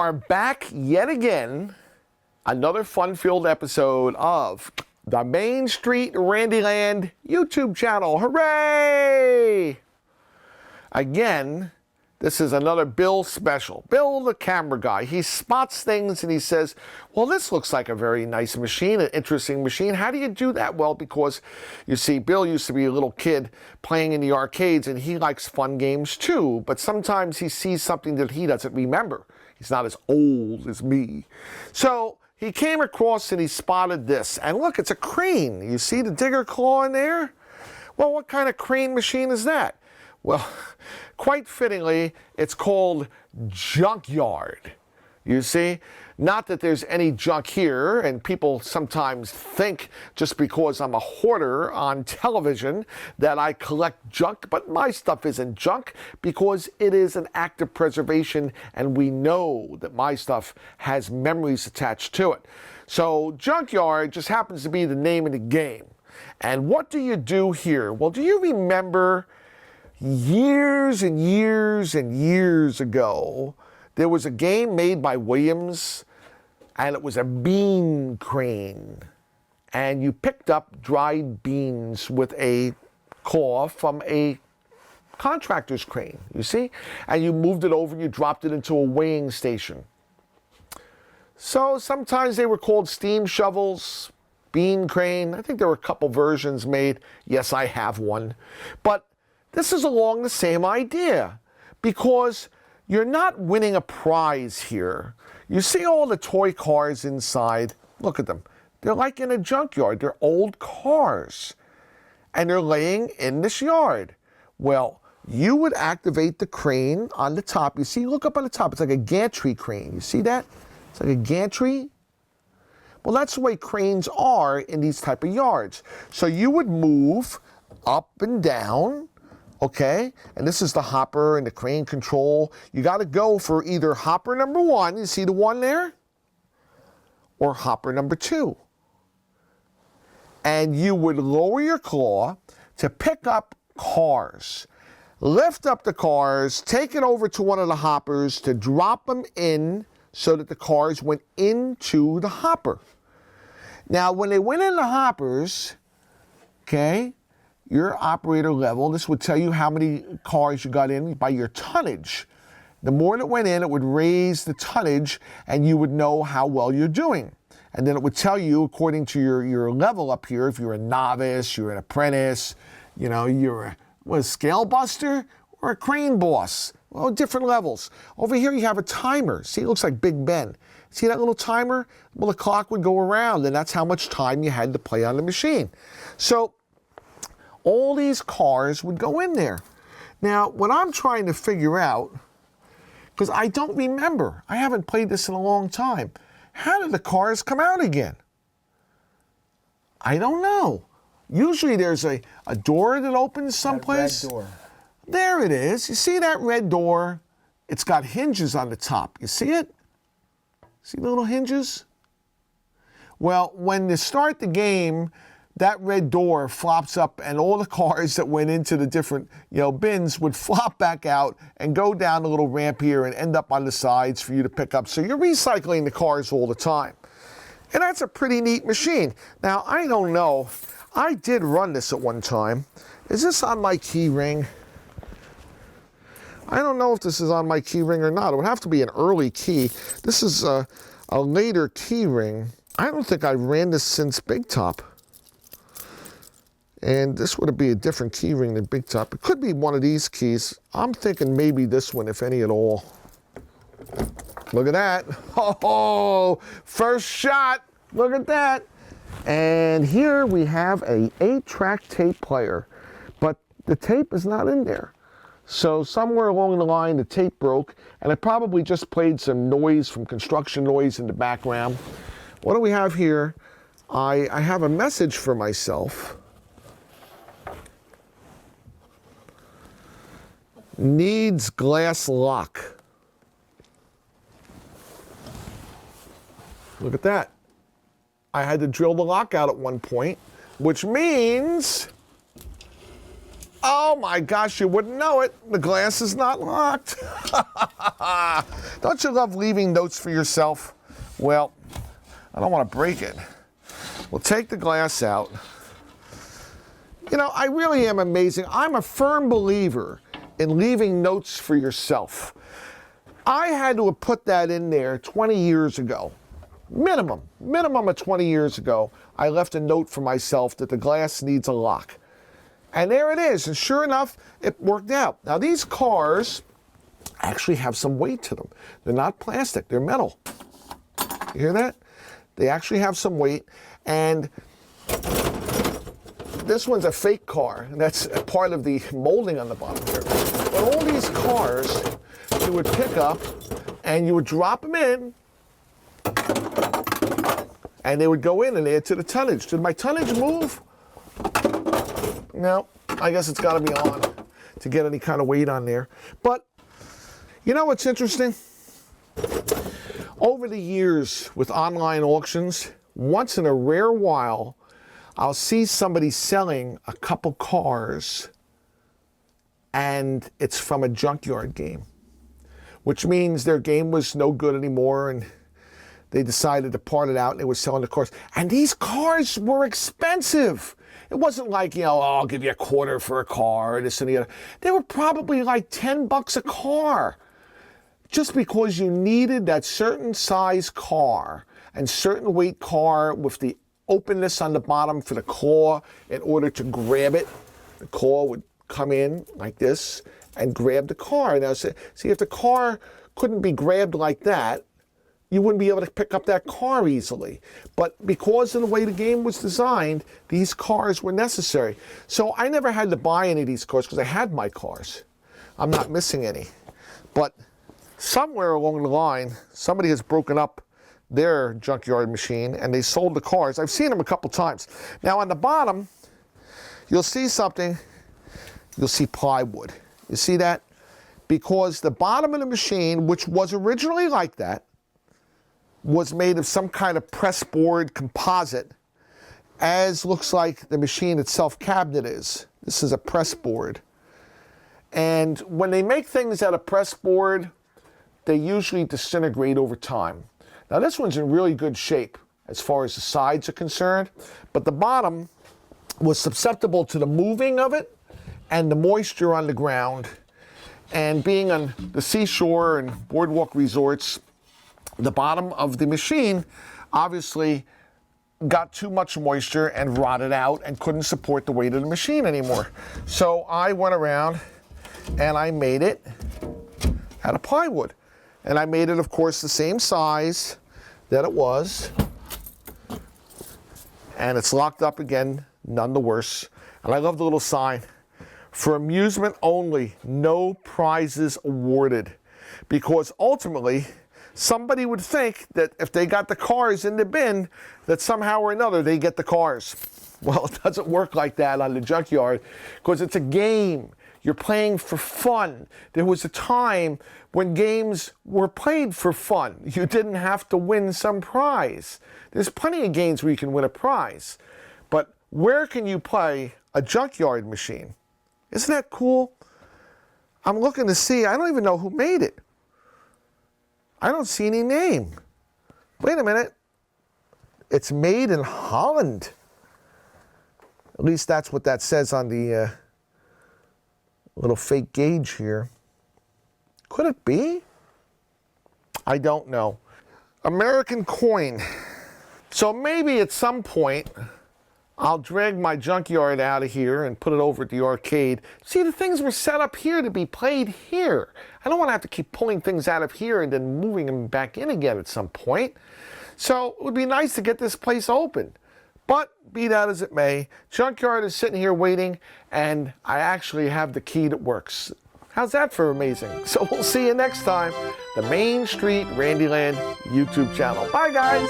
are back yet again. Another fun-filled episode of the Main Street Randyland YouTube channel. Hooray! Again, this is another Bill special. Bill, the camera guy, he spots things and he says, well, this looks like a very nice machine, an interesting machine. How do you do that? Well, because you see, Bill used to be a little kid playing in the arcades and he likes fun games too, but sometimes he sees something that he doesn't remember. He's not as old as me. So he came across and he spotted this. And look, it's a crane. You see the digger claw in there? Well, what kind of crane machine is that? Well, quite fittingly, it's called Junkyard. You see? Not that there's any junk here, and people sometimes think just because I'm a hoarder on television that I collect junk, but my stuff isn't junk because it is an act of preservation, and we know that my stuff has memories attached to it. So Junkyard just happens to be the name of the game. And what do you do here? Well, do you remember years and years and years ago, there was a game made by Williams, and it was a bean crane. And you picked up dried beans with a claw from a contractor's crane, you see? And you moved it over and you dropped it into a weighing station. So sometimes they were called steam shovels, bean crane. I think there were a couple versions made. Yes, I have one. But this is along the same idea, because you're not winning a prize here. You see all the toy cars inside. Look at them. They're like in a junkyard. They're old cars. And they're laying in this yard. Well, you would activate the crane on the top. You see, look up on the top. It's like a gantry crane. You see that? It's like a gantry. Well, that's the way cranes are in these type of yards. So you would move up and down. Okay, and this is the hopper and the crane control. You got to go for either hopper number 1, you see the one there, or hopper number 2. And you would lower your claw to pick up cars. Lift up the cars, take it over to one of the hoppers to drop them in so that the cars went into the hopper. Now, when they went in the hoppers, okay, your operator level, this would tell you how many cars you got in by your tonnage. The more that went in, it would raise the tonnage and you would know how well you're doing. And then it would tell you, according to your level up here, if you're a novice, you're an apprentice, you know, you're a scale buster or a crane boss. Well, different levels. Over here you have a timer. See, it looks like Big Ben. See that little timer? Well, the clock would go around and that's how much time you had to play on the machine. So all these cars would go in there. Now, what I'm trying to figure out, because I don't remember, I haven't played this in a long time, how did the cars come out again? I don't know. Usually there's a door that opens someplace. That red door. There it is. You see that red door? It's got hinges on the top. You see it? See the little hinges? Well, when you start the game, that red door flops up and all the cars that went into the different, bins would flop back out and go down the little ramp here and end up on the sides for you to pick up. So you're recycling the cars all the time. And that's a pretty neat machine. Now, I don't know. I did run this at one time. Is this on my key ring? I don't know if this is on my key ring or not. It would have to be an early key. This is a later key ring. I don't think I ran this since Big Top. And this would be a different key ring than Big Top. It could be one of these keys. I'm thinking maybe this one, if any at all. Look at that. Oh, first shot. Look at that. And here we have a 8-track tape player. But the tape is not in there. So somewhere along the line, the tape broke. And it probably just played some noise from construction noise in the background. What do we have here? I have a message for myself. Needs glass lock. Look at that. I had to drill the lock out at one point, which means Oh my gosh, you wouldn't know it. The glass is not locked. Don't you love leaving notes for yourself? Well, I don't want to break it. We'll take the glass out. You know, I really am amazing. I'm a firm believer in leaving notes for yourself. I had to have put that in there 20 years ago. Minimum of 20 years ago, I left a note for myself that the glass needs a lock. And there it is, and sure enough, it worked out. Now these cars actually have some weight to them. They're not plastic, they're metal. You hear that? They actually have some weight, and this one's a fake car, and that's part of the molding on the bottom here. But all these cars, you would pick up, and you would drop them in, and they would go in and add to the tonnage. Did my tonnage move? No, I guess it's got to be on to get any kind of weight on there. But you know what's interesting? Over the years with online auctions, once in a rare while, I'll see somebody selling a couple cars and it's from a junkyard game, which means their game was no good anymore and they decided to part it out and they were selling the cars. And these cars were expensive. It wasn't like, you know, oh, I'll give you a quarter for a car, this and the other. They were probably like $10 a car. Just because you needed that certain size car and certain weight car with the openness on the bottom for the claw in order to grab it. The claw would come in like this and grab the car. Now, see, if the car couldn't be grabbed like that, you wouldn't be able to pick up that car easily. But because of the way the game was designed, these cars were necessary. So I never had to buy any of these cars because I had my cars. I'm not missing any. But somewhere along the line, somebody has broken up their junkyard machine and they sold the cars. I've seen them a couple times. Now on the bottom, you'll see something, you'll see plywood. You see that? Because the bottom of the machine, which was originally like that, was made of some kind of press board composite, as looks like the machine itself cabinet is. This is a press board. And when they make things out of press board, they usually disintegrate over time. Now this one's in really good shape as far as the sides are concerned, but the bottom was susceptible to the moving of it and the moisture on the ground. And being on the seashore and boardwalk resorts, the bottom of the machine obviously got too much moisture and rotted out and couldn't support the weight of the machine anymore. So I went around and I made it out of plywood. And I made it, of course, the same size that it was. And it's locked up again, none the worse. And I love the little sign. For amusement only, no prizes awarded. Because ultimately, somebody would think that if they got the cars in the bin, that somehow or another they get the cars. Well, it doesn't work like that on the junkyard because it's a game. You're playing for fun. There was a time when games were played for fun. You didn't have to win some prize. There's plenty of games where you can win a prize. But where can you play a junkyard machine? Isn't that cool? I'm looking to see. I don't even know who made it. I don't see any name. Wait a minute. It's made in Holland. At least that's what that says on the little fake gauge here. Could it be? I don't know. Americoin. So maybe at some point I'll drag my junkyard out of here and put it over at the arcade. See, the things were set up here to be played here. I don't want to have to keep pulling things out of here and then moving them back in again at some point. So it would be nice to get this place open. But be that as it may, Junkyard is sitting here waiting, and I actually have the key that works. How's that for amazing? So we'll see you next time. The Main Street Randyland YouTube channel. Bye, guys.